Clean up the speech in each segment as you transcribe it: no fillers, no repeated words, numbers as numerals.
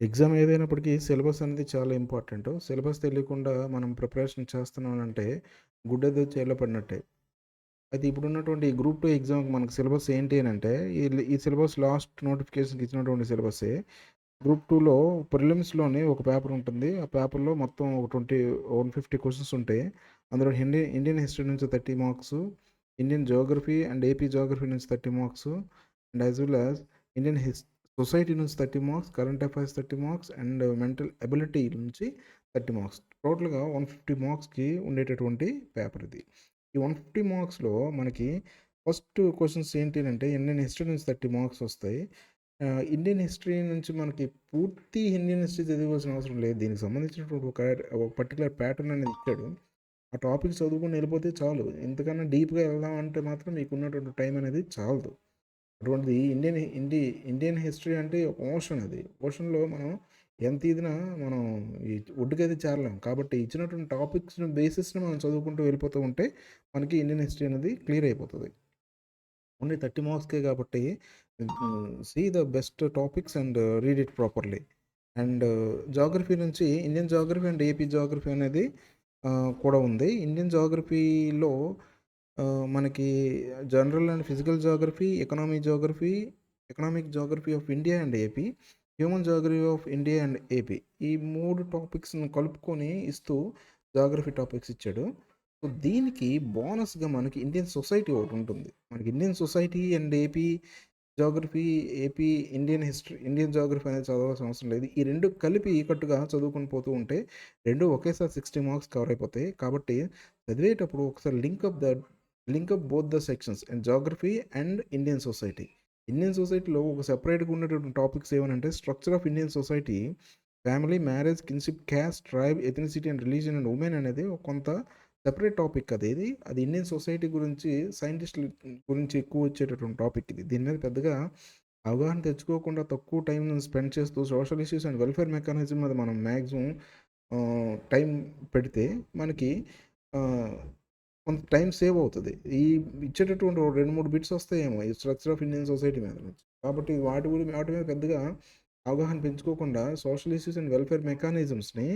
Exam ఏదైనప్పటికీ syllabus అనేది చాలా ఇంపార్టెంటు. సిలబస్ తెలియకుండా మనం ప్రిపరేషన్ చేస్తున్నామంటే గుడ్డెదో చేలో పడినట్టే. అయితే ఇప్పుడున్నటువంటి ఈ గ్రూప్ 2 ఎగ్జామ్‌కి మనకు సిలబస్ ఏంటి అనంటే ఈ సిలబస్ లాస్ట్ నోటిఫికేషన్‌కి ఇచ్చినటువంటి సిలబస్సే. గ్రూప్ 2లో ప్రిలిమ్స్‌లోనే ఒక పేపర్ ఉంటుంది. ఆ పేపర్‌లో మొత్తం ఒక 150 క్వెషన్స్ ఉంటాయి. అందులో ఇండియన్ హిస్టరీ నుంచి 30 marks, Indian geography and AP geography నుంచి 30 marks and as well as Indian society నుంచి 30 marks, current affairs 30 marks and mental ability నుంచి 30 మార్క్స్. టోటల్‌గా 150 మార్క్స్‌కి ఉండేటటువంటి పేపర్ ఇది. ఈ 150 మార్క్స్‌లో మనకి ఫస్ట్ క్వెషన్స్ ఏంటి అంటే ఇండియన్ హిస్టరీ నుంచి 30 మార్క్స్ వస్తాయి. ఇండియన్ హిస్టరీ నుంచి మనకి పూర్తి ఇండియన్ హిస్టరీ చదవాల్సిన అవసరం లేదు. దీనికి సంబంధించినటువంటి ఒక పర్టిక్యులర్ ప్యాటర్న్ అనేది ఇచ్చాడు. ఆ టాపిక్ చదువుకొని వెళ్ళిపోతే చాలు. ఇంతకన్నా డీప్‌గా వెళ్దాం అంటే మాత్రం మీకున్నటువంటి టైం అనేది చాలదు. అటువంటిది ఇండియన్ హిస్టరీ అంటే ఓషన్ అది. ఓషన్‌లో మనం ఎంత ఈదినా మనం ఈ ఒడ్డుకైతే చేరలేం. కాబట్టి ఇచ్చినటువంటి టాపిక్స్‌ని బేసిస్‌ని మనం చదువుకుంటూ వెళ్ళిపోతూ ఉంటే మనకి ఇండియన్ హిస్టరీ అనేది క్లియర్ అయిపోతది. ఓన్లీ 30 మార్క్స్‌కే కాబట్టి see the best topics and read it properly. And geography నుంచి Indian geography and AP geography అనేది కూడా ఉంది. ఇండియన్ జియోగ్రఫీలో మనకి general and physical geography, economic geography of India and AP, human geography of India and AP. ఈ 3 టాపిక్స్‌ని కలుపుకొని ఇస్తూ Geography topics ఇచ్చాడు. సో, దీనికి బోనస్‌గా మనకి ఇండియన్ సొసైటీ ఒకటుంటుంది. మనకి Indian society and AP Geography, AP Indian Geography అనేది చదవాల్సిన అవసరం లేదు. ఈ 2 కలిపి కట్టుగా చదువుకొని పోతూ ఉంటే 2 ఒకేసారి 60 మార్క్స్ కవర్ అయిపోతాయి. కాబట్టి చదివేటప్పుడు ఒకసారి link up both the sections and Geography and Indian society. Indian సొసైటీలో ఒక సెపరేట్‌గా ఉన్నటువంటి టాపిక్స్ ఏమనంటే structure of Indian society, family, marriage, kinship, caste, tribe, ethnicity and religion and women అనేది కొంత సెపరేట్ టాపిక్ అది. అది ఇండియన్ సొసైటీ గురించి సైంటిస్టుల గురించి ఎక్కువ వచ్చేటటువంటి టాపిక్ ఇది. దీని మీద పెద్దగా అవగాహన తెచ్చుకోకుండా తక్కువ టైంని స్పెండ్ చేస్తూ social issues and welfare mechanism మీద మనం మాక్సిమం టైం పెడితే మనకి ఆహ్, కొంత టైం సేవ్ అవుతది. ఇచ్చేటటువంటి 2, 3 బిట్స్ వస్తాయేమో ఈ స్ట్రక్చర్ ఆఫ్ ఇండియన్ సొసైటీ మీద నుంచి. కాబట్టి వాటి మీద పెద్దగా అవగాహన పెంచుకోకుండా సోషల్ ఇష్యూస్ అండ్ వెల్ఫేర్ మెకానిజమ్స్‌ని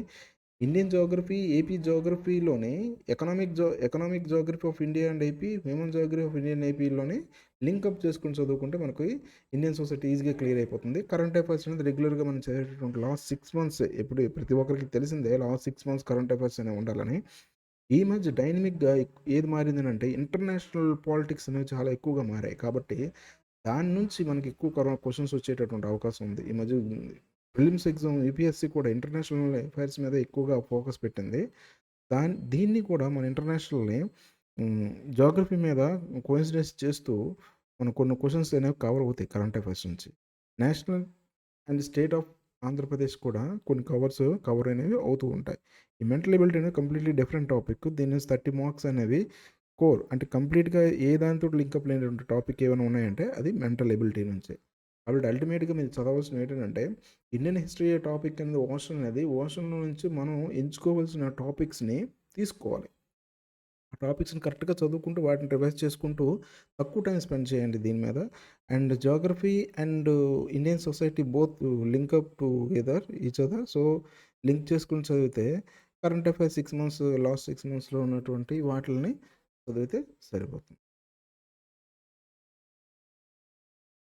ఇండియన్ జియోగ్రఫీ, ఏపీ జియోగ్రఫీలోని economic geography of India and AP, human geography of India and ఏపీలోని లింకప్ చేసుకొని చదువుకుంటే మనకి ఇండియన్ సొసైటీ ఈజీగా క్లియర్ అయిపోతుంది. కరెంట్ అఫైర్స్ అనేది రెగ్యులర్‌గా మనం చదివేటటువంటి లాస్ట్ 6 మంత్స్ ప్రతి ఒక్కరికి తెలిసిందే లాస్ట్ 6 మంత్స్ కరెంట్ అఫైర్స్ అనేవి ఉండాలని. ఈ మధ్య డైనమిక్‌గా ఏది మారిందనంటే ఇంటర్నేషనల్ పాలిటిక్స్ అనేవి చాలా ఎక్కువగా మారాయి. కాబట్టి దాని నుంచి మనకి ఎక్కువ క్వెషన్స్ వచ్చేటటువంటి అవకాశం ఉంది. ఈ మధ్య ప్రిలిమ్స్ ఎగ్జామ్ యూపీఎస్‌సి కూడా ఇంటర్నేషనల్ అఫైర్స్ మీద ఎక్కువగా ఫోకస్ పెట్టింది. దీన్ని కూడా మన ఇంటర్నేషనల్‌ని జియోగ్రఫీ మీద కోయిన్సిడెన్స్ చేస్తూ కొన్ని క్వెషన్స్ అనేవి కవర్ అవుతాయి కరెంట్ అఫైర్స్ నుంచి. National and state of Andhra Pradesh కూడా కొన్ని కవర్ అనేవి అవుతూ ఉంటాయి. ఈ మెంటల్ ఎబిలిటీ అనేది కంప్లీట్‌లీ డిఫరెంట్ టాపిక్. దీని నుంచి 30 మార్క్స్ అనేవి కోర్ అంటే కంప్లీట్‌గా ఏ దానితోటి లింకప్ లేనటువంటి టాపిక్ ఏమైనా ఉన్నాయంటే అది మెంటల్ ఎబిలిటీ నుంచే. కాబట్టి అల్టిమేట్‌గా మీరు చదవాల్సినవి ఏంటంటే ఇండియన్ హిస్టరీ టాపిక్ అనేది ఓషన్‌లో నుంచి మనం ఎంచుకోవాల్సిన టాపిక్స్‌ని తీసుకోవాలి. ఆ టాపిక్స్‌ని కరెక్ట్‌గా చదువుకుంటూ వాటిని రివైజ్ చేసుకుంటూ తక్కువ టైం స్పెండ్ చేయండి దీని మీద. And Geography and Indian society both link up together each other. So, link చేసుకొని చదివితే కరెంట్ అఫైర్స్ 6 మంత్స్ లాస్ట్ 6 మంత్స్‌లో ఉన్నటువంటి వాటిల్ని చదివితే సరిపోతుంది.